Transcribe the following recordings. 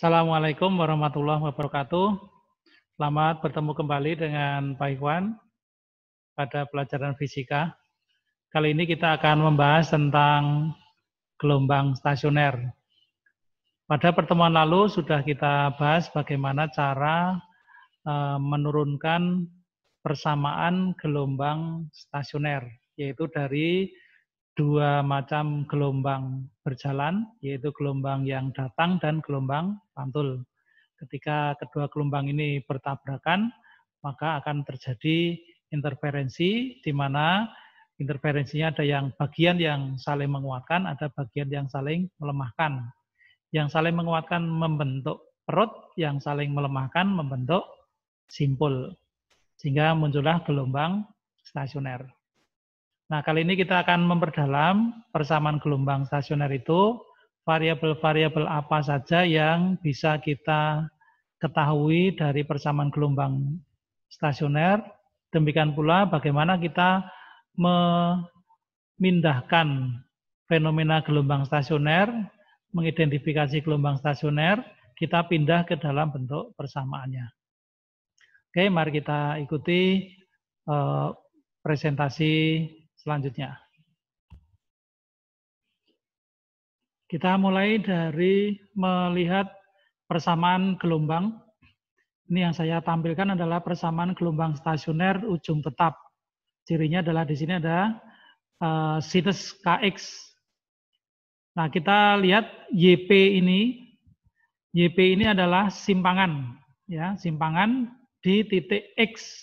Assalamualaikum warahmatullahi wabarakatuh. Selamat bertemu kembali dengan Pak Ikhwan pada pelajaran fisika. Kali ini kita akan membahas tentang gelombang stasioner. Pada pertemuan lalu sudah kita bahas bagaimana cara menurunkan persamaan gelombang stasioner, yaitu dari dua macam gelombang berjalan, yaitu gelombang yang datang dan gelombang pantul. Ketika kedua gelombang ini bertabrakan, maka akan terjadi interferensi, di mana interferensinya ada yang bagian yang saling menguatkan, ada bagian yang saling melemahkan. Yang saling menguatkan membentuk perut, yang saling melemahkan membentuk simpul, sehingga muncullah gelombang stasioner. Nah, kali ini kita akan memperdalam persamaan gelombang stasioner itu, variabel-variabel apa saja yang bisa kita ketahui dari persamaan gelombang stasioner. Demikian pula bagaimana kita memindahkan fenomena gelombang stasioner, mengidentifikasi gelombang stasioner, kita pindah ke dalam bentuk persamaannya. Oke, mari kita ikuti presentasi selanjutnya. Kita mulai dari melihat persamaan gelombang. Ini yang saya tampilkan adalah persamaan gelombang stasioner ujung tetap. Cirinya adalah di sini ada sinus Kx. Nah, kita lihat YP ini adalah simpangan, ya, simpangan di titik X.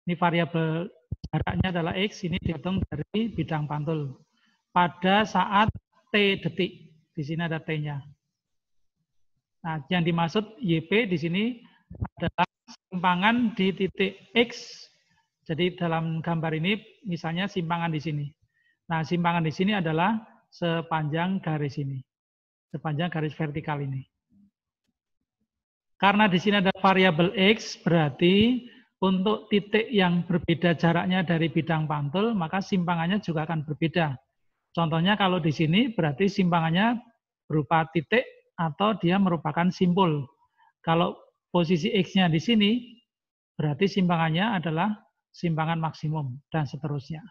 Ini variabel jaraknya adalah X, ini dihitung dari bidang pantul. Pada saat T detik, di sini ada T-nya. Nah, yang dimaksud YP di sini adalah simpangan di titik X. Jadi dalam gambar ini, misalnya simpangan di sini. Nah, simpangan di sini adalah sepanjang garis ini. Sepanjang garis vertikal ini. Karena di sini ada variabel X, berarti untuk titik yang berbeda jaraknya dari bidang pantul, maka simpangannya juga akan berbeda. Contohnya kalau di sini berarti simpangannya berupa titik atau dia merupakan simpul. Kalau posisi X-nya di sini, berarti simpangannya adalah simpangan maksimum, dan seterusnya.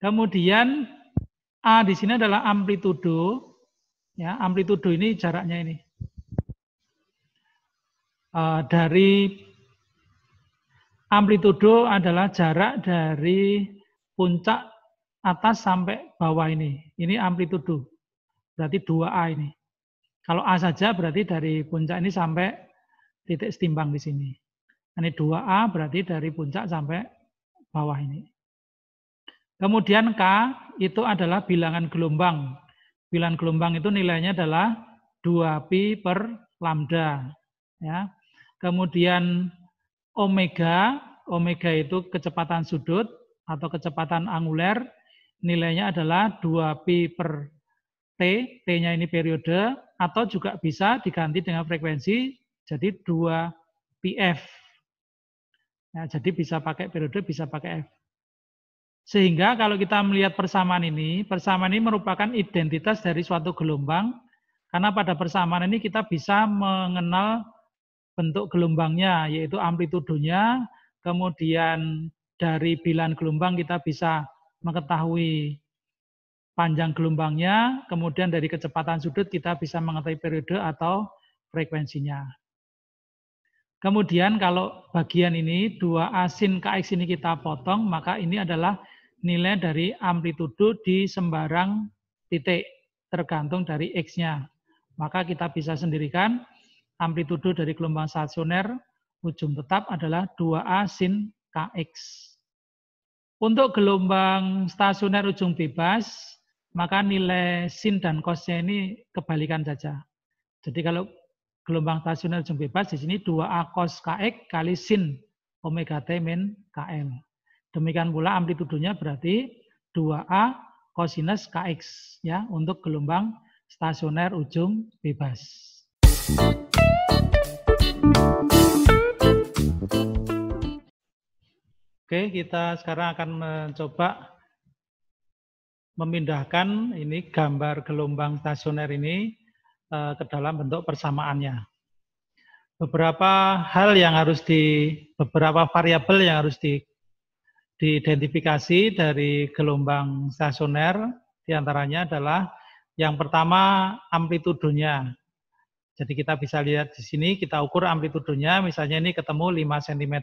Kemudian A di sini adalah amplitudo. Ya, amplitudo ini jaraknya ini. Dari amplitudo adalah jarak dari puncak atas sampai bawah ini. Ini amplitudo. Berarti 2A ini. Kalau A saja berarti dari puncak ini sampai titik setimbang di sini. Ini 2A berarti dari puncak sampai bawah ini. Kemudian K itu adalah bilangan gelombang. Bilangan gelombang itu nilainya adalah 2pi per lambda. Ya. Kemudian omega itu kecepatan sudut atau kecepatan anguler, nilainya adalah 2pi per T, T-nya ini periode, atau juga bisa diganti dengan frekuensi, jadi 2pf. Nah, jadi bisa pakai periode, bisa pakai F. Sehingga kalau kita melihat persamaan ini merupakan identitas dari suatu gelombang, karena pada persamaan ini kita bisa mengenal bentuk gelombangnya, yaitu amplitudonya, kemudian dari bilangan gelombang kita bisa mengetahui panjang gelombangnya, kemudian dari kecepatan sudut kita bisa mengetahui periode atau frekuensinya. Kemudian kalau bagian ini 2A sin Kx ini kita potong, maka ini adalah nilai dari amplitudo di sembarang titik, tergantung dari X-nya. Maka kita bisa sendirikan amplitudo dari gelombang stasioner ujung tetap adalah 2A sin Kx. Untuk gelombang stasioner ujung bebas, maka nilai sin dan cos-nya ini kebalikan saja. Jadi kalau gelombang stasioner ujung bebas di sini 2A cos Kx kali sin omega T min Kl. Demikian pula amplitudonya berarti 2A cosinus Kx ya untuk gelombang stasioner ujung bebas. Oke, kita sekarang akan mencoba memindahkan ini gambar gelombang stasioner ini ke dalam bentuk persamaannya. Beberapa variabel yang harus diidentifikasi dari gelombang stasioner, diantaranya adalah yang pertama amplitudonya. Jadi kita bisa lihat di sini, kita ukur amplitudonya, misalnya ini ketemu 5 cm.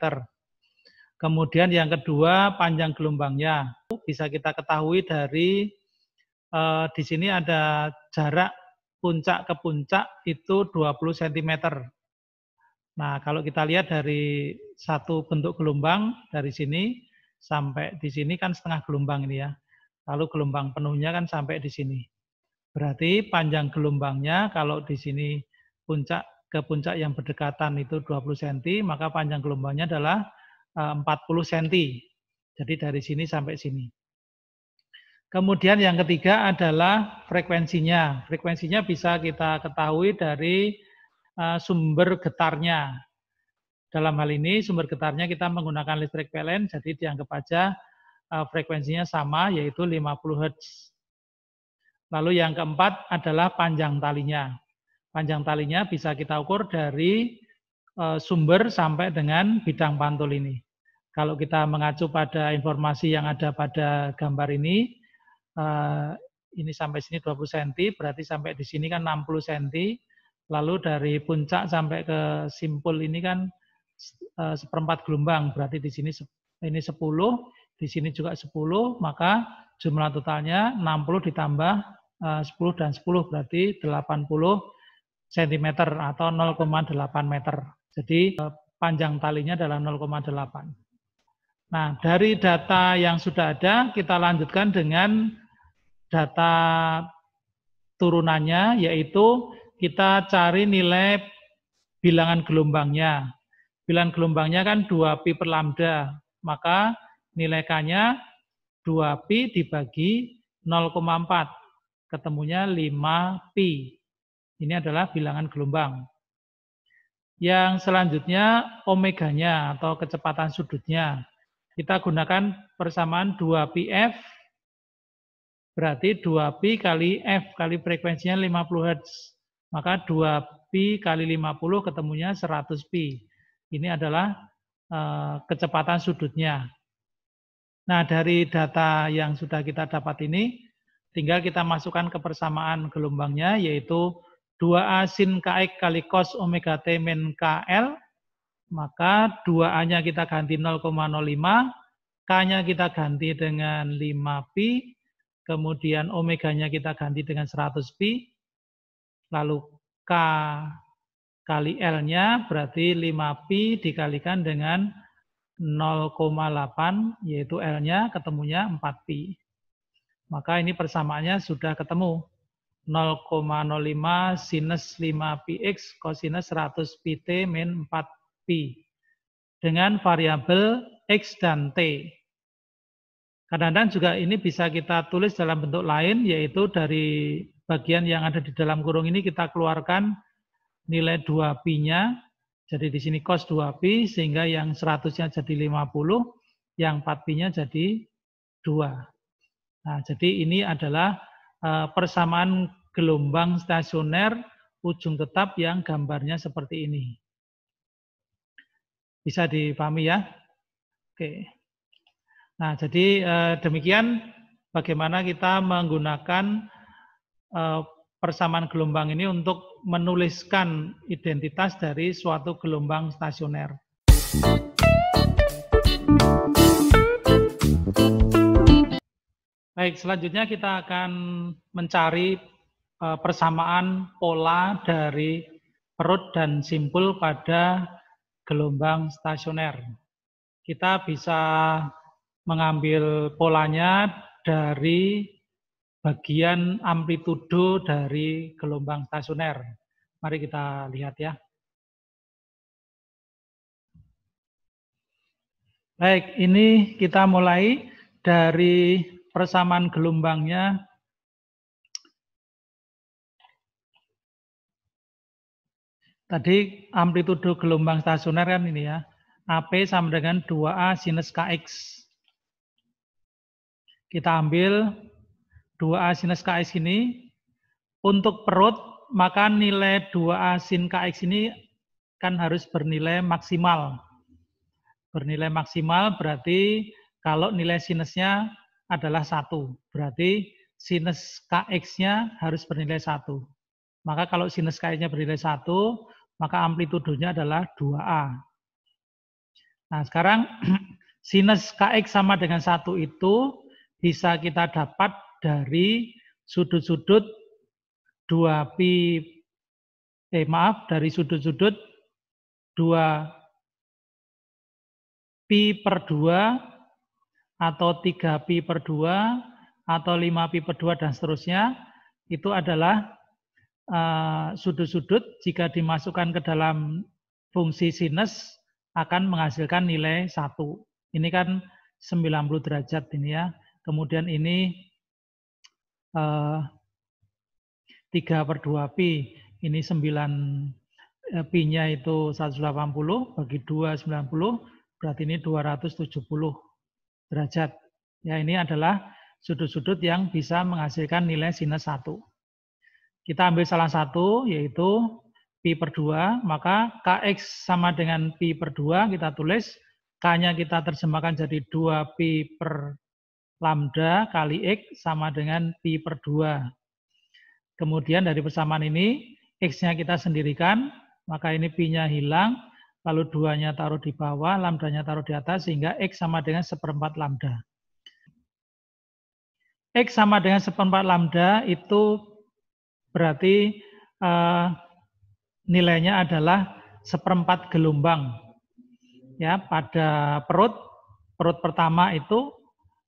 Kemudian yang kedua panjang gelombangnya. Bisa kita ketahui dari di sini ada jarak puncak ke puncak itu 20 cm. Nah, kalau kita lihat dari satu bentuk gelombang dari sini sampai di sini kan setengah gelombang ini ya. Lalu gelombang penuhnya kan sampai di sini. Berarti panjang gelombangnya kalau di sini puncak ke puncak yang berdekatan itu 20 cm, maka panjang gelombangnya adalah 40 cm. Jadi dari sini sampai sini. Kemudian yang ketiga adalah frekuensinya. Frekuensinya bisa kita ketahui dari sumber getarnya. Dalam hal ini sumber getarnya kita menggunakan listrik PLN, jadi dianggap aja frekuensinya sama, yaitu 50 Hz. Lalu yang keempat adalah panjang talinya. Panjang talinya bisa kita ukur dari sumber sampai dengan bidang pantul ini. Kalau kita mengacu pada informasi yang ada pada gambar ini sampai sini 20 cm, berarti sampai di sini kan 60 cm. Lalu dari puncak sampai ke simpul ini kan seperempat gelombang, berarti di sini ini 10, di sini juga 10, maka jumlah totalnya 60 ditambah 10 dan 10 berarti 80 cm atau 0,8 meter. Jadi panjang talinya adalah 0,8. Nah, dari data yang sudah ada, kita lanjutkan dengan data turunannya, yaitu kita cari nilai bilangan gelombangnya. Bilangan gelombangnya kan 2pi per lambda, maka nilai K-nya 2pi dibagi 0,4, ketemunya 5pi. Ini adalah bilangan gelombang. Yang selanjutnya omeganya atau kecepatan sudutnya. Kita gunakan persamaan 2πf, berarti 2pi kali f kali frekuensinya 50 Hz. Maka 2pi kali 50 ketemunya 100pi. Ini adalah kecepatan sudutnya. Nah, dari data yang sudah kita dapat ini, tinggal kita masukkan ke persamaan gelombangnya, yaitu 2A sin kx kali cos omega t min kl, maka 2A-nya kita ganti 0,05, K-nya kita ganti dengan 5pi, kemudian omeganya kita ganti dengan 100pi, lalu K kali L-nya berarti 5pi dikalikan dengan 0,8, yaitu L-nya ketemunya 4pi. Maka ini persamaannya sudah ketemu. 0,05 sinus 5πx kosinus 100pt min 4pi dengan variabel x dan t. Kadang-kadang juga ini bisa kita tulis dalam bentuk lain, yaitu dari bagian yang ada di dalam kurung ini kita keluarkan nilai 2pi-nya. Jadi di sini cos 2pi, sehingga yang 100-nya jadi 50, yang 4pi-nya jadi 2. Nah, jadi ini adalah persamaan gelombang stasioner ujung tetap yang gambarnya seperti ini. Bisa dipahami ya? Oke. Nah, jadi demikian bagaimana kita menggunakan persamaan gelombang ini untuk menuliskan identitas dari suatu gelombang stasioner. Baik, selanjutnya kita akan mencari persamaan pola dari perut dan simpul pada gelombang stasioner. Kita bisa mengambil polanya dari bagian amplitudo dari gelombang stasioner. Mari kita lihat ya. Baik, ini kita mulai dari persamaan gelombangnya. Tadi amplitudo gelombang stasioner kan ini ya. AP sama dengan 2A sinus KX. Kita ambil 2A sinus KX ini. Untuk perut, maka nilai 2A sin KX ini kan harus bernilai maksimal. Bernilai maksimal berarti kalau nilai sinusnya adalah 1. Berarti sinus KX-nya harus bernilai 1. Maka kalau sinus KX-nya bernilai 1, maka amplitudonya adalah 2A. Nah, sekarang sinus KX sama dengan 1 itu bisa kita dapat dari sudut-sudut dari sudut-sudut 2pi per 2 atau 3pi per 2 atau 5pi per 2 dan seterusnya. Itu adalah sudut-sudut jika dimasukkan ke dalam fungsi sinus akan menghasilkan nilai 1. Ini kan 90 derajat ini ya. Kemudian ini 3 per 2pi. Ini 9 pi-nya itu 180 bagi 2 90, berarti ini 270 derajat. Ya, ini adalah sudut-sudut yang bisa menghasilkan nilai sinus 1. Kita ambil salah satu, yaitu pi per 2, maka Kx sama dengan pi per 2, kita tulis, K-nya kita terjemahkan jadi 2pi per lambda kali X sama dengan pi per 2. Kemudian dari persamaan ini, X-nya kita sendirikan, maka ini pi-nya hilang, lalu 2-nya taruh di bawah, lambda-nya taruh di atas, sehingga X sama dengan 1/4 lambda. X sama dengan 1/4 lambda itu berarti nilainya adalah 1/4 gelombang. Ya, pada perut pertama itu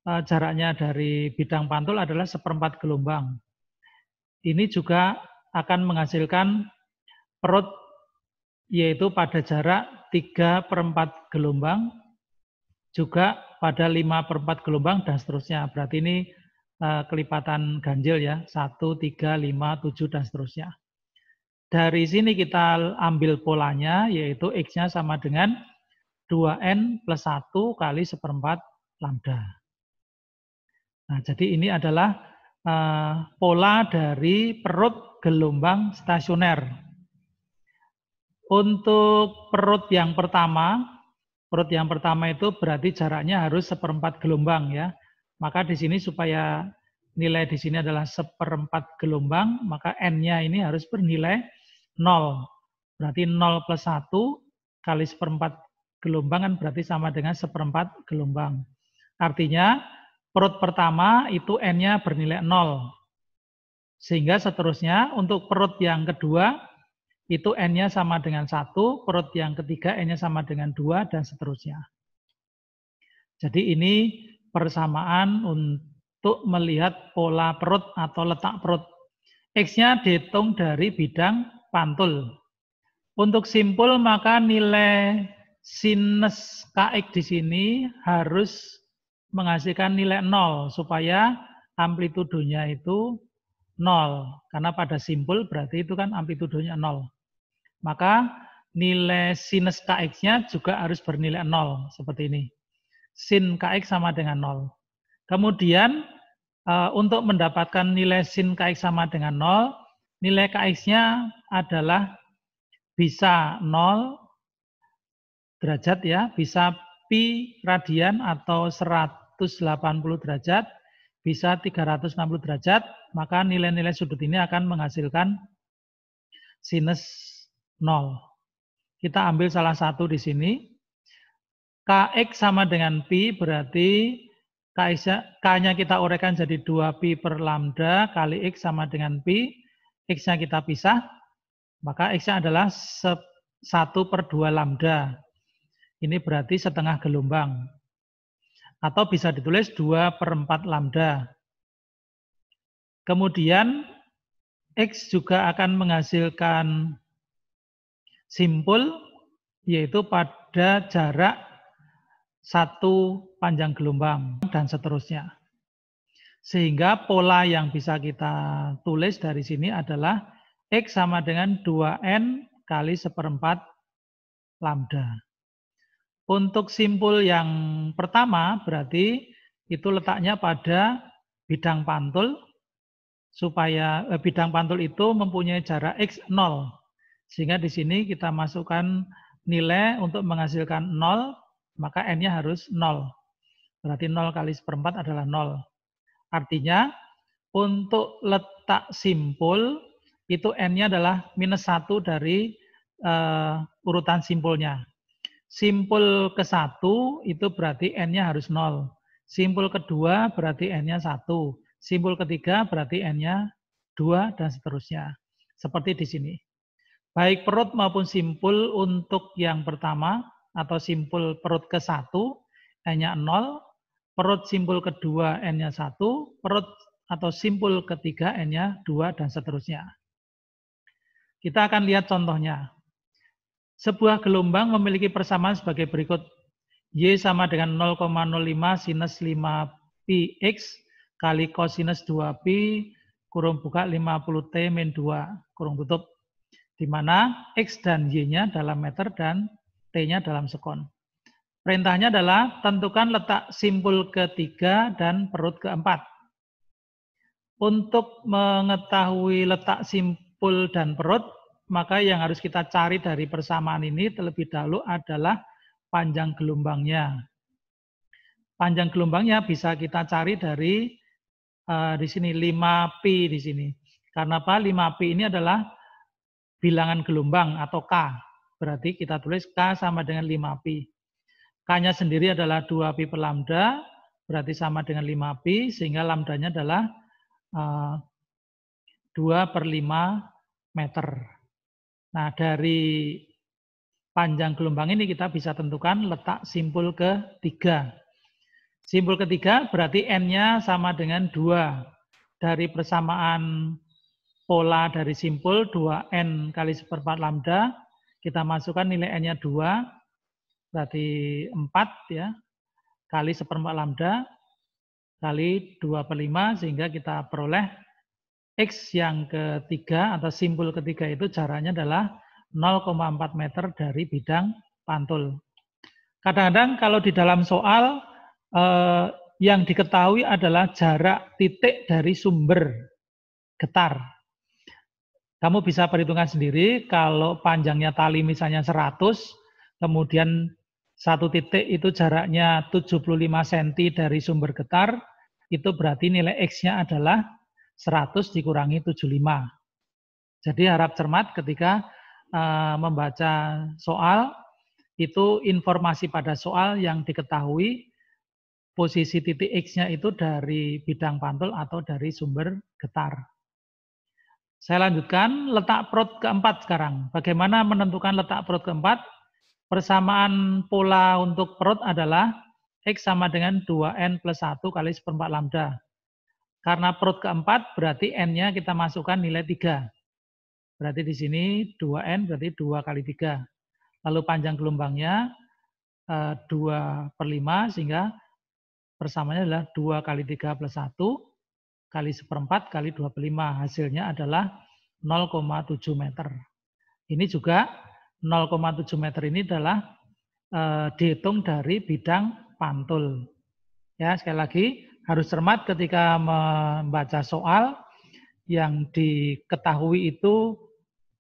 jaraknya dari bidang pantul adalah 1/4 gelombang. Ini juga akan menghasilkan perut yaitu pada jarak 3/4 gelombang, juga pada 5/4 gelombang dan seterusnya. Berarti ini kelipatan ganjil ya, 1, 3, 5, 7 dan seterusnya. Dari sini kita ambil polanya, yaitu X-nya sama dengan 2N plus 1 kali 1/4 lambda. Nah, jadi ini adalah pola dari perut gelombang stasioner. Untuk perut yang pertama itu berarti jaraknya harus 1/4 gelombang ya. Maka di sini supaya nilai di sini adalah 1/4 gelombang, maka N-nya ini harus bernilai 0. Berarti 0 plus 1 kali 1/4 gelombang kan berarti sama dengan 1/4 gelombang. Artinya perut pertama itu N-nya bernilai 0. Sehingga seterusnya untuk perut yang kedua itu N-nya sama dengan 1, perut yang ketiga N-nya sama dengan 2, dan seterusnya. Jadi ini persamaan untuk melihat pola perut atau letak perut. X-nya dihitung dari bidang pantul. Untuk simpul maka nilai sinus KX di sini harus menghasilkan nilai 0 supaya amplitudonya itu 0. Karena pada simpul berarti itu kan amplitudonya 0. Maka nilai sinus KX-nya juga harus bernilai 0 seperti ini. Sin KX sama dengan 0. Kemudian untuk mendapatkan nilai sin KX sama dengan 0, nilai KX-nya adalah bisa 0 derajat ya, bisa pi radian atau 180 derajat, bisa 360 derajat, maka nilai-nilai sudut ini akan menghasilkan sinus 0. Kita ambil salah satu di sini. Kx sama dengan pi berarti K-nya kita uraikan jadi 2pi per lambda kali X sama dengan pi. X-nya kita pisah, maka X-nya adalah 1/2 lambda. Ini berarti setengah gelombang. Atau bisa ditulis 2/4 lambda. Kemudian X juga akan menghasilkan simpul, yaitu pada jarak 1 panjang gelombang, dan seterusnya. Sehingga pola yang bisa kita tulis dari sini adalah X sama dengan 2N kali 1/4 lambda. Untuk simpul yang pertama berarti itu letaknya pada bidang pantul. supaya bidang pantul itu mempunyai jarak X 0. Sehingga di sini kita masukkan nilai untuk menghasilkan 0, maka N-nya harus 0. Berarti 0 kali 1/4 adalah 0. Artinya untuk letak simpul itu N-nya adalah -1 dari urutan simpulnya. Simpul ke-1 itu berarti N-nya harus 0. Simpul kedua berarti N-nya 1. Simpul ketiga berarti N-nya 2 dan seterusnya. Seperti di sini. Baik perut maupun simpul untuk yang pertama atau simpul perut ke-1 N-nya 0, perut simpul kedua N-nya 1, perut atau simpul ketiga N-nya 2 dan seterusnya. Kita akan lihat contohnya. Sebuah gelombang memiliki persamaan sebagai berikut. Y sama dengan 0,05 sinus 5pi X kali kosinus 2pi kurung buka 50T min 2 kurung tutup. Di mana X dan Y-nya dalam meter dan T-nya dalam sekon. Perintahnya adalah tentukan letak simpul ketiga dan perut keempat. Untuk mengetahui letak simpul dan perut, maka yang harus kita cari dari persamaan ini terlebih dahulu adalah panjang gelombangnya. Panjang gelombangnya bisa kita cari dari di sini 5pi di sini. Karena apa? 5pi ini adalah bilangan gelombang atau K. Berarti kita tulis K sama dengan 5pi. K-nya sendiri adalah 2pi per lambda, berarti sama dengan 5pi, sehingga lambdanya adalah 2 per 5 meter. Nah, dari panjang gelombang ini kita bisa tentukan letak simpul ketiga. Simpul ketiga berarti N-nya sama dengan 2. Dari persamaan pola dari simpul 2N kali 1/4 lambda, kita masukkan nilai N-nya 2, berarti 4 ya, kali 1/4 lambda, kali 2 per 5, sehingga kita peroleh X yang ketiga atau simpul ketiga itu jaraknya adalah 0,4 meter dari bidang pantul. Kadang-kadang kalau di dalam soal yang diketahui adalah jarak titik dari sumber getar. Kamu bisa perhitungkan sendiri kalau panjangnya tali misalnya 100, kemudian satu titik itu jaraknya 75 cm dari sumber getar, itu berarti nilai X-nya adalah 100 dikurangi 75. Jadi harap cermat ketika membaca soal, itu informasi pada soal yang diketahui posisi titik X-nya itu dari bidang pantul atau dari sumber getar. Saya lanjutkan, letak perut keempat sekarang. Bagaimana menentukan letak perut keempat? Persamaan pola untuk perut adalah X sama dengan 2N plus 1 kali 1/4 lambda. Karena perut keempat berarti N-nya kita masukkan nilai 3. Berarti di sini 2N berarti 2 kali 3. Lalu panjang gelombangnya 2 per 5 sehingga persamaannya adalah 2 kali 3 plus 1 kali 1/4 kali 2 per 5. Hasilnya adalah 0,7 meter. Ini juga 0,7 meter ini adalah dihitung dari bidang pantul. Ya, sekali lagi harus cermat ketika membaca soal yang diketahui itu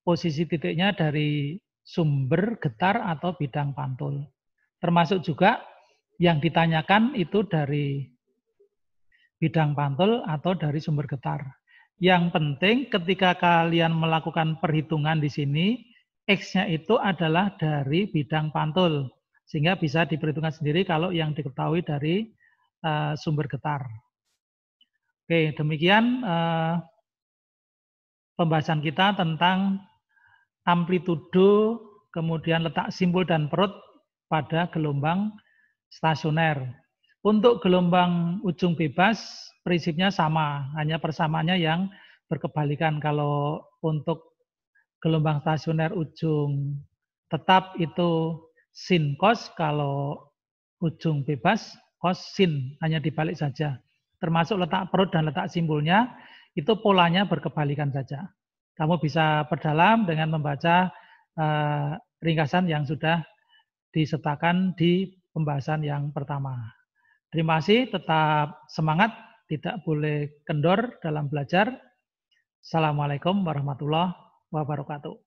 posisi titiknya dari sumber getar atau bidang pantul. Termasuk juga yang ditanyakan itu dari bidang pantul atau dari sumber getar. Yang penting ketika kalian melakukan perhitungan di sini, X-nya itu adalah dari bidang pantul. Sehingga bisa diperhitungkan sendiri kalau yang diketahui dari sumber getar. Oke, demikian pembahasan kita tentang amplitudo, kemudian letak simpul dan perut pada gelombang stasioner. Untuk gelombang ujung bebas, prinsipnya sama, hanya persamaannya yang berkebalikan. Kalau untuk gelombang stasioner ujung tetap itu sin cos, kalau ujung bebas cos sin, hanya dibalik saja. Termasuk letak perut dan letak simpulnya, itu polanya berkebalikan saja. Kamu bisa perdalam dengan membaca ringkasan yang sudah disertakan di pembahasan yang pertama. Terima kasih, tetap semangat, tidak boleh kendor dalam belajar. Assalamualaikum warahmatullahi wabarakatuh.